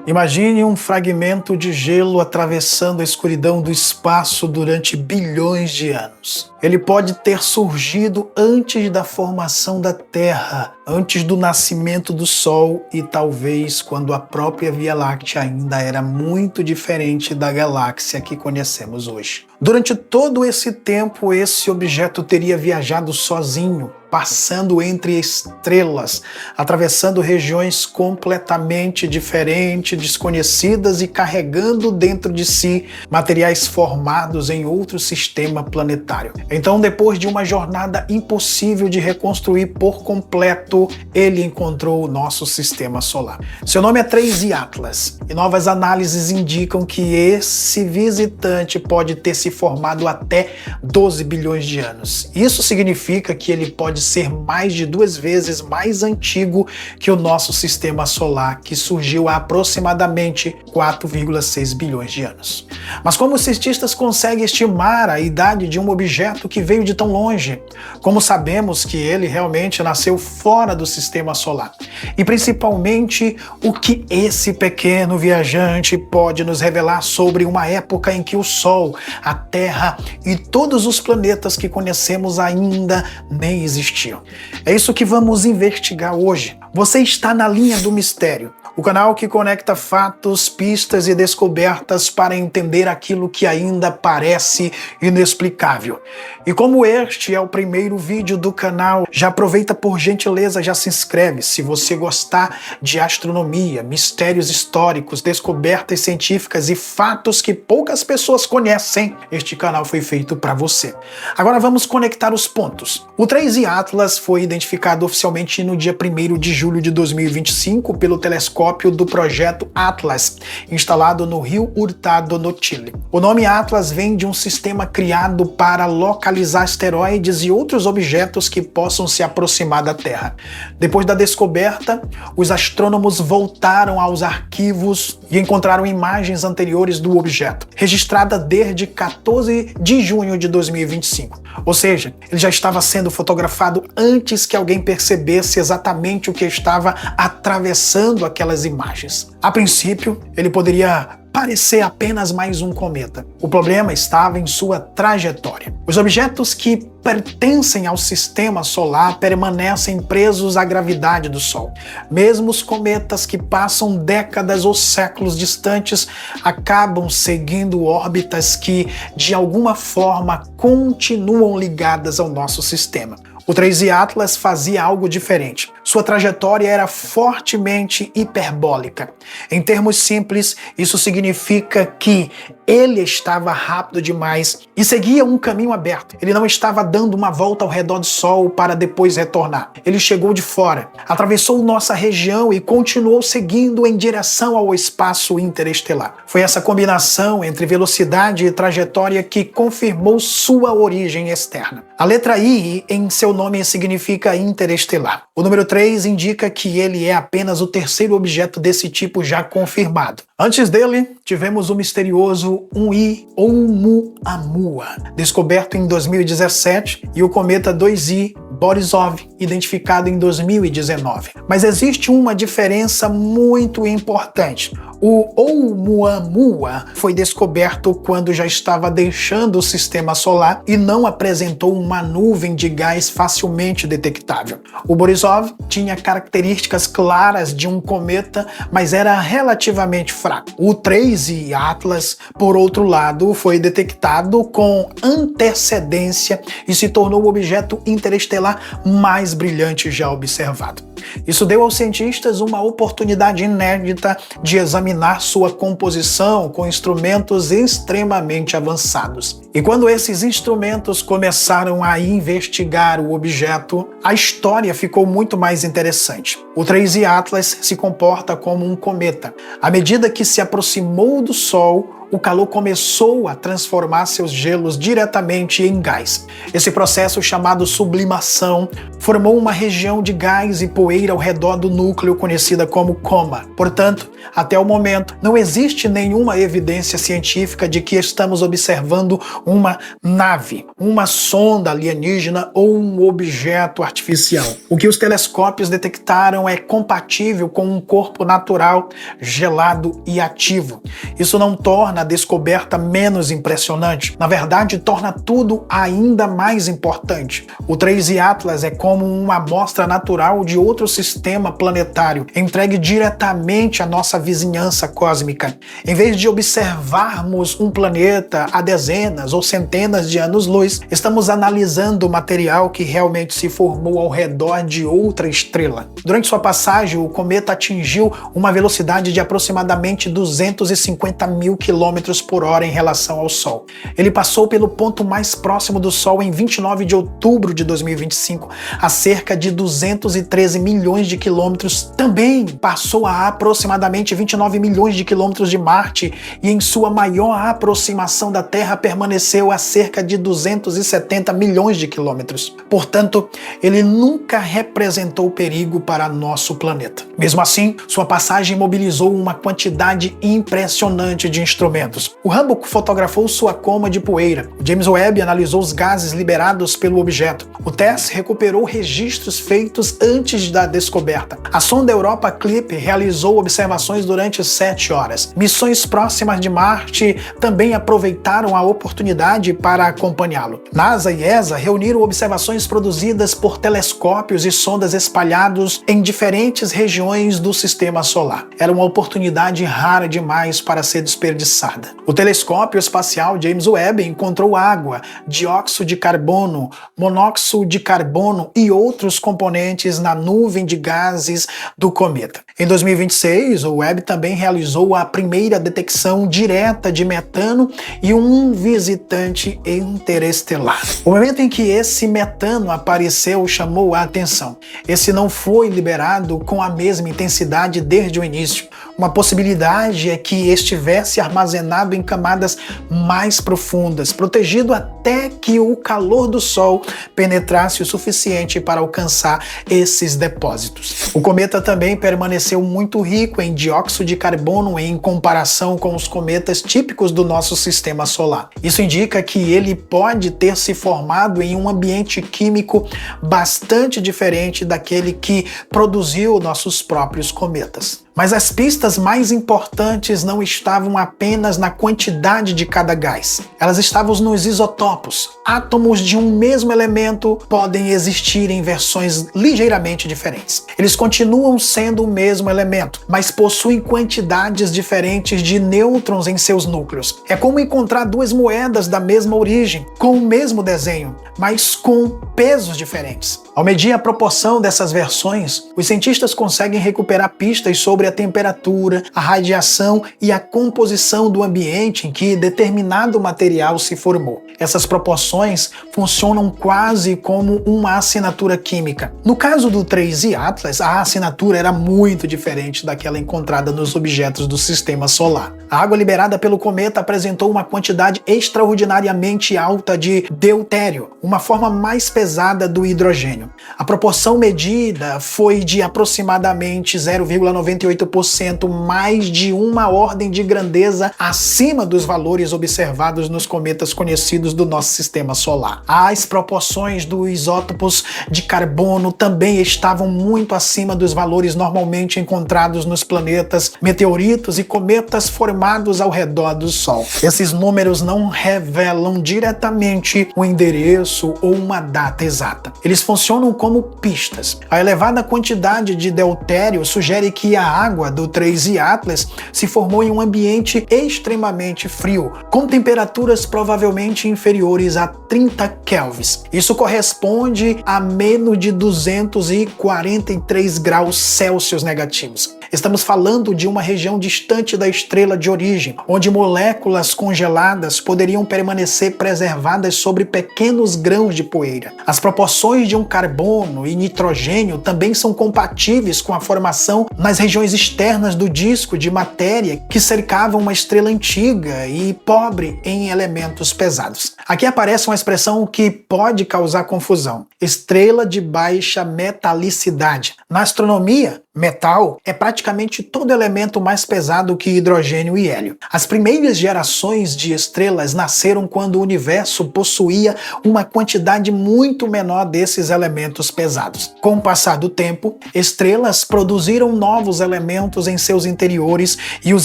Imagine um fragmento de gelo atravessando a escuridão do espaço durante bilhões de anos. Ele pode ter surgido antes da formação da Terra, antes do nascimento do Sol e talvez quando a própria Via Láctea ainda era muito diferente da galáxia que conhecemos hoje. Durante todo esse tempo, esse objeto teria viajado sozinho, passando entre estrelas, atravessando regiões completamente diferentes, desconhecidas e carregando dentro de si materiais formados em outro sistema planetário. Então, depois de uma jornada impossível de reconstruir por completo, ele encontrou o nosso sistema solar. Seu nome é 3I Atlas, e novas análises indicam que esse visitante pode ter se formado até 12 bilhões de anos. Isso significa que ele pode ser mais de 2 vezes mais antigo que o nosso sistema solar, que surgiu há aproximadamente 4,6 bilhões de anos. Mas como os cientistas conseguem estimar a idade de um objeto que veio de tão longe? Como sabemos que ele realmente nasceu fora do sistema solar? E principalmente, o que esse pequeno viajante pode nos revelar sobre uma época em que o Sol, a Terra e todos os planetas que conhecemos ainda nem existiam? É isso que vamos investigar hoje. Você está na Linha do Mistério, o canal que conecta fatos, pistas e descobertas para entender aquilo que ainda parece inexplicável. E como este é o primeiro vídeo do canal, já aproveita por gentileza, já se inscreve. Se você gostar de astronomia, mistérios históricos, descobertas científicas e fatos que poucas pessoas conhecem, este canal foi feito para você. Agora vamos conectar os pontos. O 3I Atlas foi identificado oficialmente no dia 1º de julho de 2025 pelo telescópio do projeto Atlas, instalado no Rio Hurtado, no Chile. O nome Atlas vem de um sistema criado para localizar asteroides e outros objetos que possam se aproximar da Terra. Depois da descoberta, os astrônomos voltaram aos arquivos e encontraram imagens anteriores do objeto, registrada desde 14 de junho de 2025. Ou seja, ele já estava sendo fotografado antes que alguém percebesse exatamente o que estava atravessando aquelas imagens. A princípio, ele poderia parecer apenas mais um cometa. O problema estava em sua trajetória. Os objetos que pertencem ao sistema solar permanecem presos à gravidade do Sol. Mesmo os cometas que passam décadas ou séculos distantes acabam seguindo órbitas que, de alguma forma, continuam ligadas ao nosso sistema. O 3I Atlas fazia algo diferente. Sua trajetória era fortemente hiperbólica. Em termos simples, isso significa que ele estava rápido demais e seguia um caminho aberto. Ele não estava dando uma volta ao redor do Sol para depois retornar. Ele chegou de fora, atravessou nossa região e continuou seguindo em direção ao espaço interestelar. Foi essa combinação entre velocidade e trajetória que confirmou sua origem externa. A letra I em seu nome significa interestelar. O número 3 indica que ele é apenas o terceiro objeto desse tipo já confirmado. Antes dele, tivemos o misterioso 1I Oumuamua, descoberto em 2017, e o cometa 2I Borisov, identificado em 2019. Mas existe uma diferença muito importante. O Oumuamua foi descoberto quando já estava deixando o sistema solar e não apresentou uma nuvem de gás facilmente detectável. O Borisov tinha características claras de um cometa, mas era relativamente fraco. O 3I Atlas, por outro lado, foi detectado com antecedência e se tornou o objeto interestelar mais brilhante já observado. Isso deu aos cientistas uma oportunidade inédita de examinar sua composição com instrumentos extremamente avançados. E quando esses instrumentos começaram a investigar o objeto, a história ficou muito mais interessante. O 3I Atlas se comporta como um cometa. À medida que se aproximou do Sol, o calor começou a transformar seus gelos diretamente em gás. Esse processo, chamado sublimação, formou uma região de gás e poeira ao redor do núcleo conhecida como coma. Portanto, até o momento, não existe nenhuma evidência científica de que estamos observando uma nave, uma sonda alienígena ou um objeto artificial. O que os telescópios detectaram é compatível com um corpo natural, gelado e ativo. Isso não torna a descoberta menos impressionante. Na verdade, torna tudo ainda mais importante. O 3I Atlas é como uma amostra natural de outro sistema planetário, entregue diretamente à nossa vizinhança cósmica. Em vez de observarmos um planeta a dezenas ou centenas de anos-luz, estamos analisando o material que realmente se formou ao redor de outra estrela. Durante sua passagem, o cometa atingiu uma velocidade de aproximadamente 250 mil quilômetros por hora em relação ao Sol. Ele passou pelo ponto mais próximo do Sol em 29 de outubro de 2025, a cerca de 213 milhões de quilômetros. Também passou a aproximadamente 29 milhões de quilômetros de Marte e em sua maior aproximação da Terra permaneceu a cerca de 270 milhões de quilômetros. Portanto, ele nunca representou perigo para nosso planeta. Mesmo assim, sua passagem mobilizou uma quantidade impressionante de instrumentos. O Hubble fotografou sua coma de poeira. O James Webb analisou os gases liberados pelo objeto. O TESS recuperou registros feitos antes da descoberta. A sonda Europa Clipper realizou observações durante 7 horas. Missões próximas de Marte também aproveitaram a oportunidade para acompanhá-lo. NASA e ESA reuniram observações produzidas por telescópios e sondas espalhados em diferentes regiões do sistema solar. Era uma oportunidade rara demais para ser desperdiçada. O telescópio espacial James Webb encontrou água, dióxido de carbono, monóxido de carbono e outros componentes na nuvem de gases do cometa. Em 2026, o Webb também realizou a primeira detecção direta de metano e um visitante interestelar. O momento em que esse metano apareceu chamou a atenção. Esse não foi liberado com a mesma intensidade desde o início. Uma possibilidade é que estivesse armazenado em camadas mais profundas, protegido até que o calor do Sol penetrasse o suficiente para alcançar esses depósitos. O cometa também permaneceu muito rico em dióxido de carbono em comparação com os cometas típicos do nosso sistema solar. Isso indica que ele pode ter se formado em um ambiente químico bastante diferente daquele que produziu nossos próprios cometas. Mas as pistas mais importantes não estavam apenas na quantidade de cada gás. Elas estavam nos isótopos. Átomos de um mesmo elemento podem existir em versões ligeiramente diferentes. Eles continuam sendo o mesmo elemento, mas possuem quantidades diferentes de nêutrons em seus núcleos. É como encontrar duas moedas da mesma origem, com o mesmo desenho, mas com pesos diferentes. Ao medir a proporção dessas versões, os cientistas conseguem recuperar pistas sobre a temperatura, a radiação e a composição do ambiente em que determinado material se formou. Essas proporções funcionam quase como uma assinatura química. No caso do 3I Atlas, a assinatura era muito diferente daquela encontrada nos objetos do sistema solar. A água liberada pelo cometa apresentou uma quantidade extraordinariamente alta de deutério, uma forma mais pesada do hidrogênio. A proporção medida foi de aproximadamente 0,98%, mais de uma ordem de grandeza acima dos valores observados nos cometas conhecidos do nosso sistema solar. As proporções dos isótopos de carbono também estavam muito acima dos valores normalmente encontrados nos planetas, meteoritos e cometas formados ao redor do Sol. Esses números não revelam diretamente o endereço ou uma data exata. Eles funcionam como pistas. A elevada quantidade de deutério sugere que a água do 3I Atlas se formou em um ambiente extremamente frio, com temperaturas provavelmente inferiores a 30 kelvins. Isso corresponde a menos de 243 graus Celsius negativos. Estamos falando de uma região distante da estrela de origem, onde moléculas congeladas poderiam permanecer preservadas sobre pequenos grãos de poeira. As proporções de um carbono e nitrogênio também são compatíveis com a formação nas regiões externas do disco de matéria que cercavam uma estrela antiga e pobre em elementos pesados. Aqui aparece uma expressão que pode causar confusão: estrela de baixa metalicidade. Na astronomia, metal é praticamente todo elemento mais pesado que hidrogênio e hélio. As primeiras gerações de estrelas nasceram quando o universo possuía uma quantidade muito menor desses elementos pesados. Com o passar do tempo, estrelas produziram novos elementos em seus interiores e os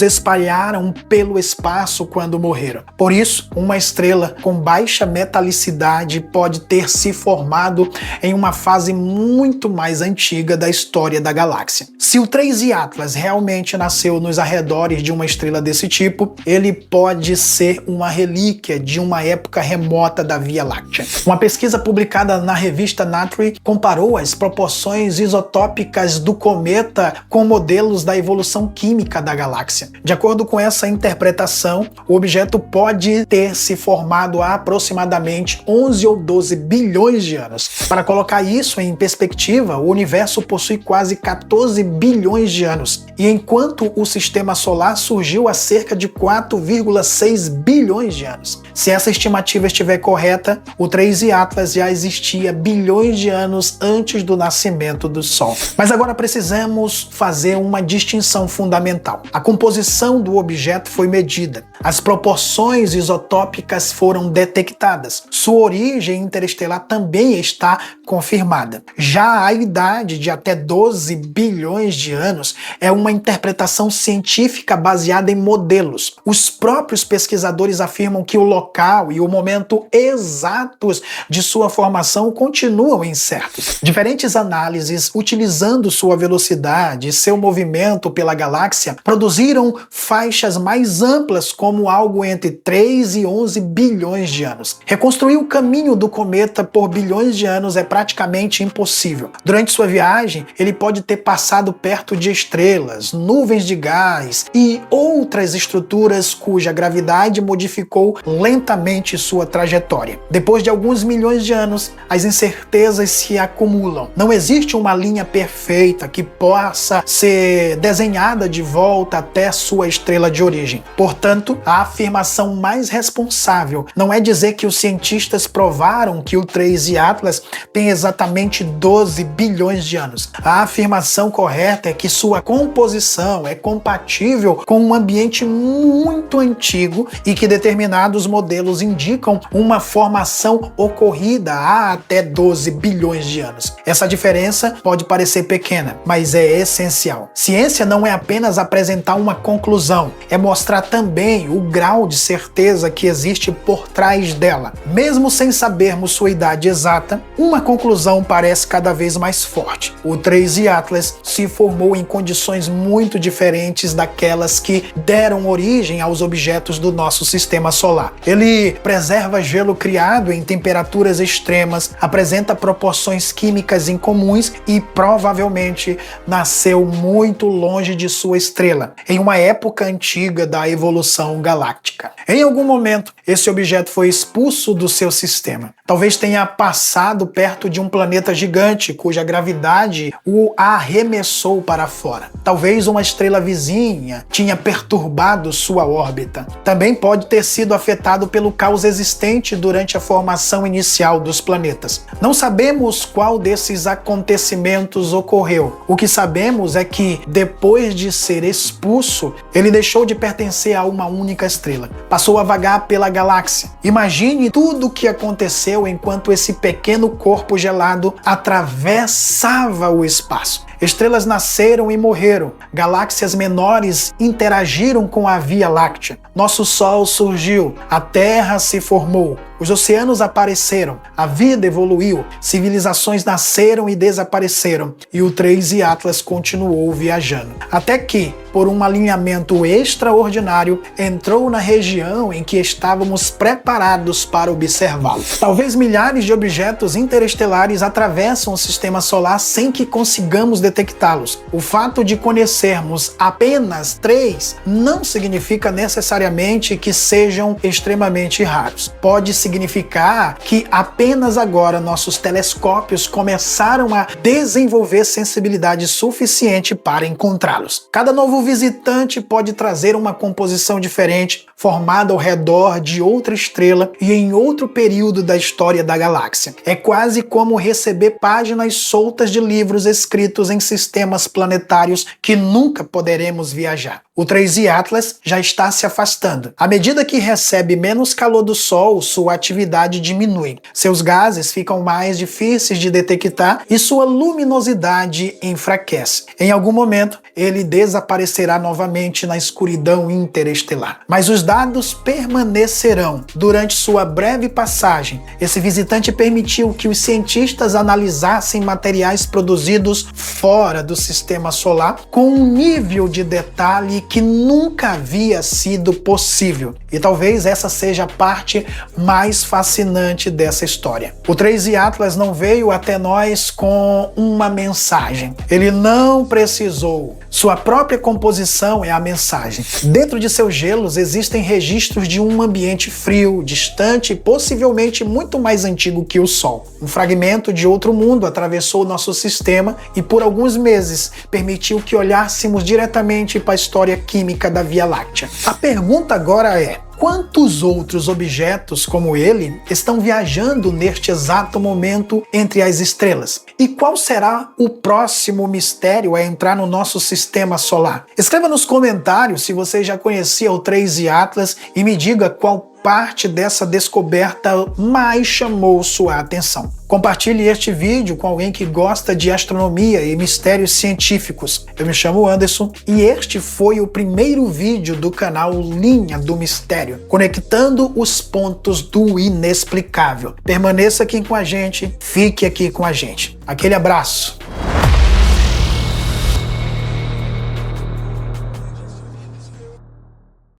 espalharam pelo espaço quando morreram. Por isso, uma estrela com baixa metalicidade pode ter se formado em uma fase muito mais antiga da história da galáxia. Se o 3I Atlas realmente nasceu nos arredores de uma estrela desse tipo, ele pode ser uma relíquia de uma época remota da Via Láctea. Uma pesquisa publicada na revista Nature comparou as proporções isotópicas do cometa com modelos da evolução química da galáxia. De acordo com essa interpretação, o objeto pode ter se formado há aproximadamente 11 ou 12 bilhões de anos. Para colocar isso em perspectiva, o universo possui quase 14 bilhões de anos, e enquanto o sistema solar surgiu há cerca de 4,6 bilhões de anos. Se essa estimativa estiver correta, o 3I Atlas já existia bilhões de anos antes do nascimento do Sol. Mas agora precisamos fazer uma distinção fundamental. A composição do objeto foi medida, as proporções isotópicas foram detectadas, sua origem interestelar também está confirmada. Já a idade de até 12 bilhões de anos é uma interpretação científica baseada em modelos. Os próprios pesquisadores afirmam que o local e o momento exatos de sua formação continuam incertos. Diferentes análises, utilizando sua velocidade e seu movimento pela galáxia, produziram faixas mais amplas como algo entre 3 e 11 bilhões de anos. Reconstruir o caminho do cometa por bilhões de anos é praticamente impossível. Durante sua viagem, ele pode ter passado perto de estrelas, nuvens de gás e outras estruturas cuja gravidade modificou lentamente sua trajetória. Depois de alguns milhões de anos, as incertezas se acumulam. Não existe uma linha perfeita que possa ser desenhada de volta até sua estrela de origem. Portanto, a afirmação mais responsável não é dizer que os cientistas provaram que o 3I Atlas tem exatamente 12 bilhões de anos. A afirmação correta é que sua composição é compatível com um ambiente muito antigo e que determinados modelos indicam uma formação ocorrida há até 12 bilhões de anos. Essa diferença pode parecer pequena, mas é essencial. Ciência não é apenas apresentar uma conclusão, é mostrar também o grau de certeza que existe por trás dela. Mesmo sem sabermos sua idade exata, uma conclusão parece cada vez mais forte. O 3I Atlas se formou em condições muito diferentes daquelas que deram origem aos objetos do nosso sistema solar. Ele preserva gelo criado em temperaturas extremas, apresenta proporções químicas incomuns e provavelmente nasceu muito longe de sua estrela, em uma época antiga da evolução galáctica. Em algum momento, esse objeto foi expulso do seu sistema. Talvez tenha passado perto de um planeta gigante cuja gravidade o arremessou para fora. Talvez uma estrela vizinha tinha perturbado sua órbita. Também pode ter sido afetado pelo caos existente durante a formação inicial dos planetas. Não sabemos qual desses acontecimentos ocorreu. O que sabemos é que, depois de ser expulso, ele deixou de pertencer a uma única estrela. Passou a vagar pela galáxia. Imagine tudo o que aconteceu enquanto esse pequeno corpo gelado atravessava o espaço. Estrelas nasceram e morreram. Galáxias menores interagiram com a Via Láctea. Nosso Sol surgiu. A Terra se formou. Os oceanos apareceram. A vida evoluiu. Civilizações nasceram e desapareceram. E o 3I Atlas continuou viajando. Até que, por um alinhamento extraordinário, entrou na região em que estávamos preparados para observá-lo. Talvez milhares de objetos interestelares atravessam o sistema solar sem que consigamos detectá-los. O fato de conhecermos apenas 3 não significa necessariamente que sejam extremamente raros. Pode significar que apenas agora nossos telescópios começaram a desenvolver sensibilidade suficiente para encontrá-los. Cada novo visitante pode trazer uma composição diferente, formada ao redor de outra estrela e em outro período da história da galáxia. É quase como receber páginas soltas de livros escritos em sistemas planetários que nunca poderemos viajar. O 3i Atlas já está se afastando. À medida que recebe menos calor do Sol, sua atividade diminui. Seus gases ficam mais difíceis de detectar e sua luminosidade enfraquece. Em algum momento, ele desaparecerá novamente na escuridão interestelar. Mas os dados permanecerão. Durante sua breve passagem, esse visitante permitiu que os cientistas analisassem materiais produzidos fora do sistema solar com um nível de detalhe que nunca havia sido possível. E talvez essa seja a parte mais fascinante dessa história. O 3i Atlas não veio até nós com uma mensagem. Ele não precisou. Sua própria composição é a mensagem. Dentro de seus gelos existem registros de um ambiente frio, distante e possivelmente muito mais antigo que o Sol. Um fragmento de outro mundo atravessou o nosso sistema e por alguns meses permitiu que olhássemos diretamente para a história química da Via Láctea. A pergunta agora é: quantos outros objetos como ele estão viajando neste exato momento entre as estrelas? E qual será o próximo mistério a entrar no nosso sistema solar? Escreva nos comentários se você já conhecia o 3i Atlas e me diga qual parte dessa descoberta mais chamou sua atenção. Compartilhe este vídeo com alguém que gosta de astronomia e mistérios científicos. Eu me chamo Anderson e este foi o primeiro vídeo do canal Linha do Mistério, conectando os pontos do inexplicável. Permaneça aqui com a gente, fique aqui com a gente. Aquele abraço!